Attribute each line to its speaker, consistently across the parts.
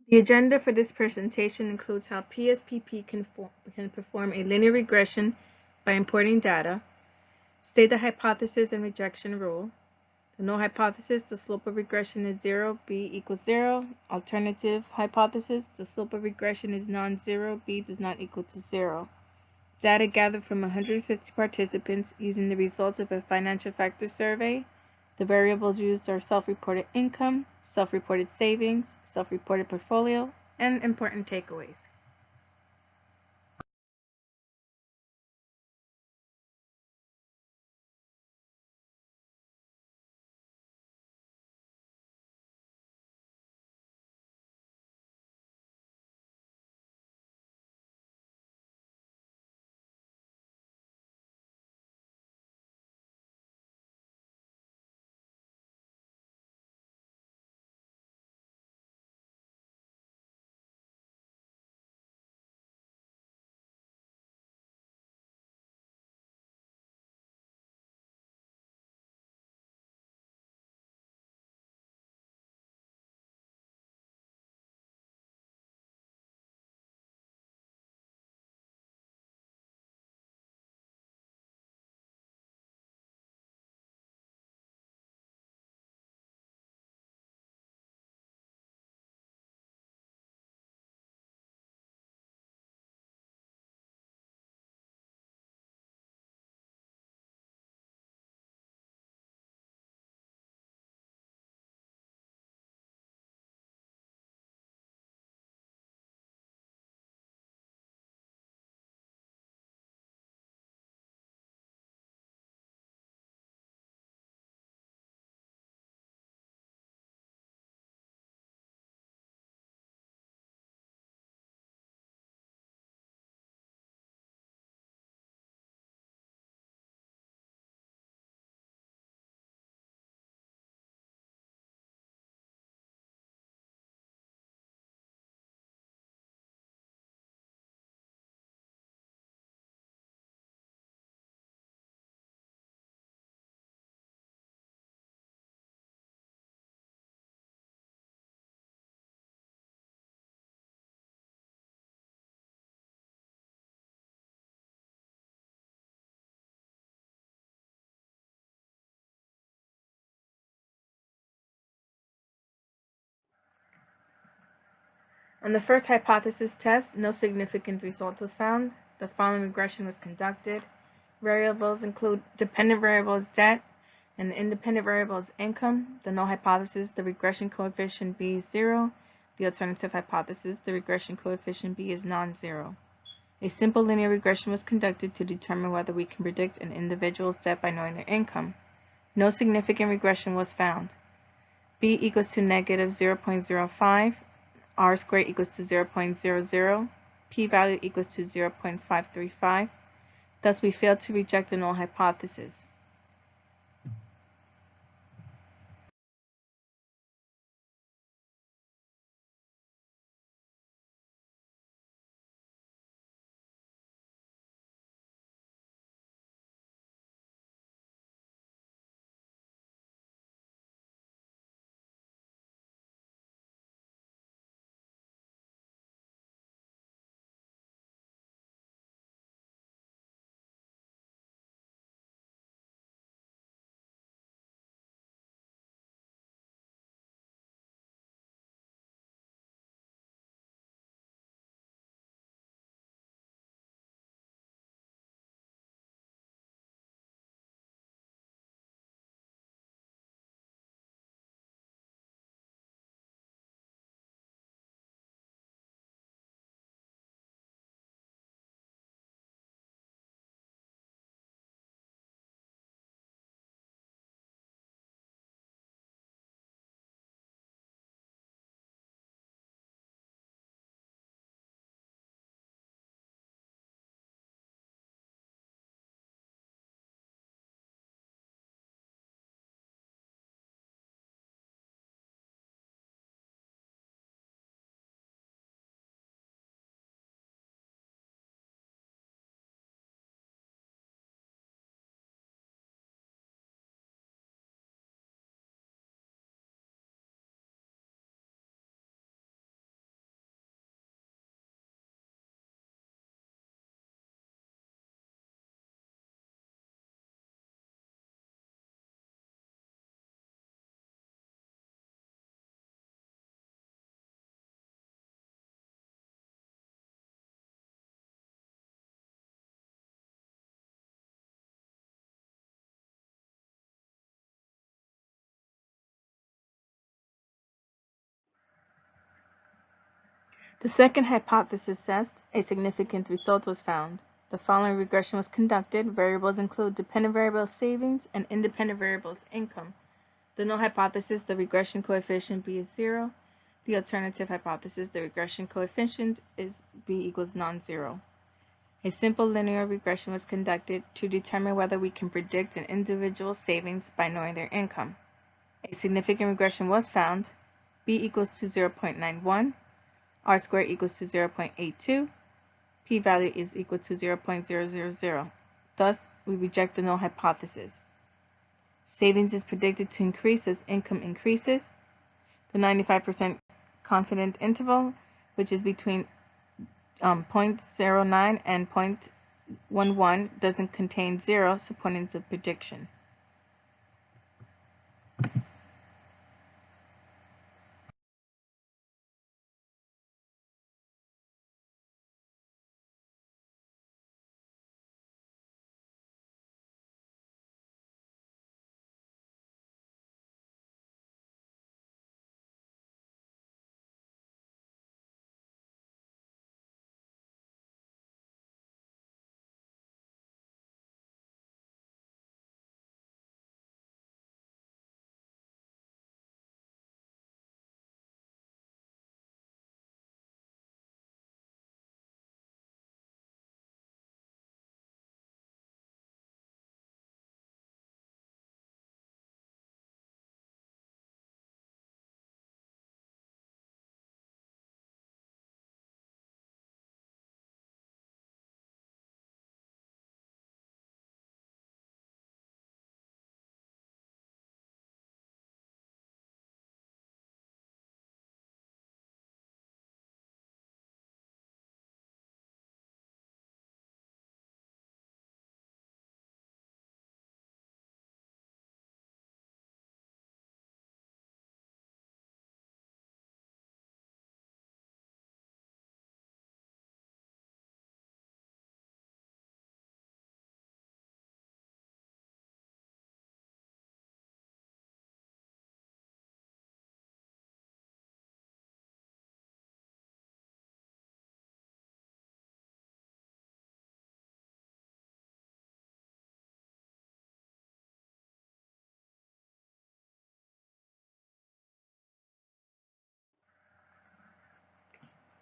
Speaker 1: The agenda for this presentation includes how PSPP can perform a linear regression by importing data, state the hypothesis and rejection rule, the null hypothesis, the slope of regression is 0, b equals 0, alternative hypothesis, the slope of regression is non-zero, b does not equal to 0. Data gathered from 150 participants using the results of a financial factor survey. The variables used are self-reported income, self-reported savings, self-reported portfolio, and important takeaways. On the first hypothesis test, no significant result was found. The following regression was conducted. Variables include dependent variable is debt, and the independent variable is income. The null hypothesis, the regression coefficient b is 0. The alternative hypothesis, the regression coefficient b is non-zero. A simple linear regression was conducted to determine whether we can predict an individual's debt by knowing their income. No significant regression was found. B equals to negative 0.05, r squared equals to 0.00, p-value equals to 0.535. Thus, we failed to reject the null hypothesis. The second hypothesis test, a significant result was found. The following regression was conducted. Variables include dependent variable savings and independent variables income. The null hypothesis, the regression coefficient b is 0. The alternative hypothesis, the regression coefficient is b equals non-zero. A simple linear regression was conducted to determine whether we can predict an individual's savings by knowing their income. A significant regression was found. B equals to 0.91, R squared equals to 0.82, p-value is equal to 0.000. Thus, we reject the null hypothesis. Savings is predicted to increase as income increases. The 95% confidence interval, which is between 0.09 and 0.11, doesn't contain 0, supporting the prediction.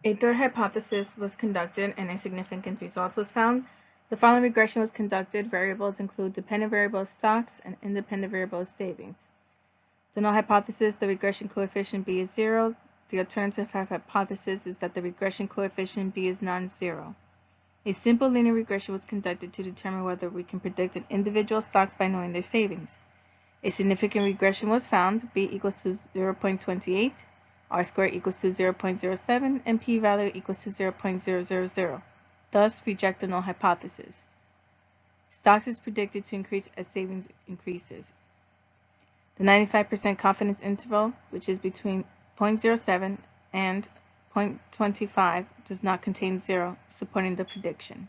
Speaker 1: A third hypothesis was conducted and a significant result was found. The following regression was conducted. Variables include dependent variable stocks and independent variable savings. The null hypothesis, the regression coefficient b is 0. The alternative hypothesis is that the regression coefficient b is non-zero. A simple linear regression was conducted to determine whether we can predict an individual stocks by knowing their savings. A significant regression was found. B equals to 0.28. R squared equals to 0.07, and p-value equals to 0.000. Thus, reject the null hypothesis. Stocks is predicted to increase as savings increases. The 95% confidence interval, which is between 0.07 and 0.25, does not contain 0, supporting the prediction.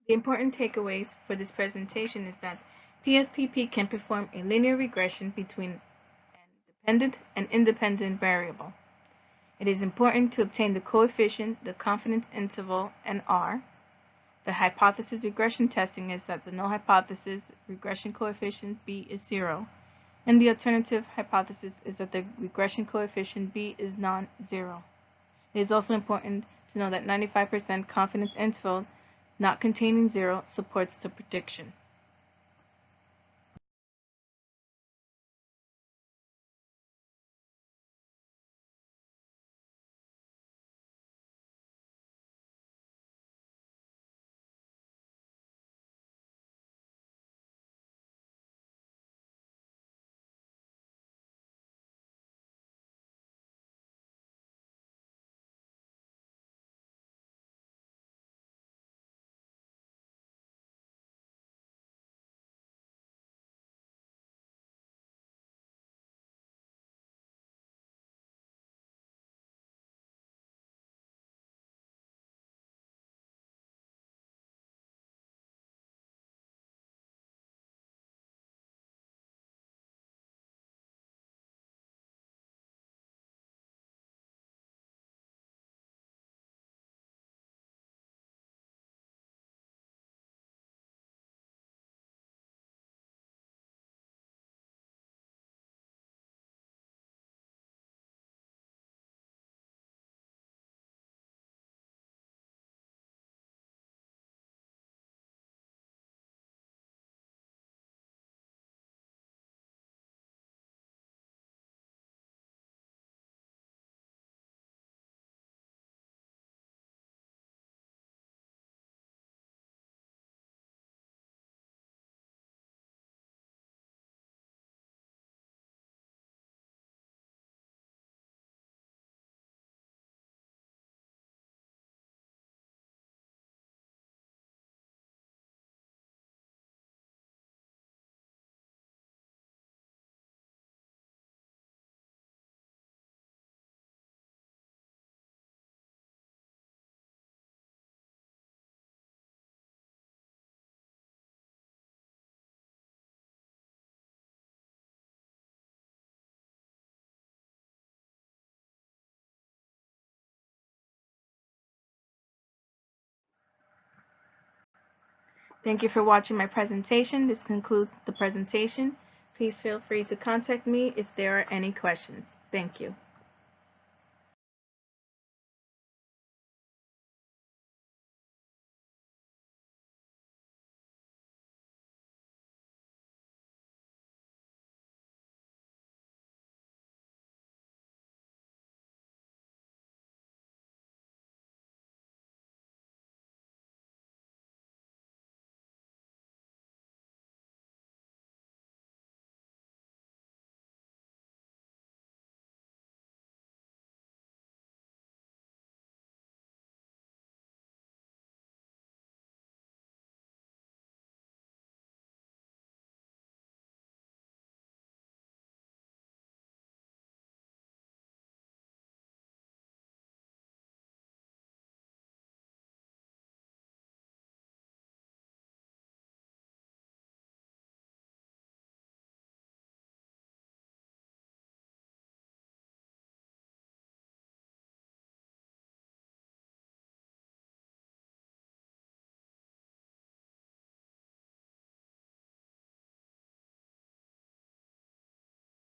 Speaker 1: The important takeaways for this presentation is that PSPP can perform a linear regression between an dependent and independent variable. It is important to obtain the coefficient, the confidence interval, and R. The hypothesis regression testing is that the null hypothesis regression coefficient B is 0, and the alternative hypothesis is that the regression coefficient B is non-zero. It is also important to know that 95% confidence interval not containing 0 supports the prediction. Thank you for watching my presentation. This concludes the presentation. Please feel free to contact me if there are any questions. Thank you.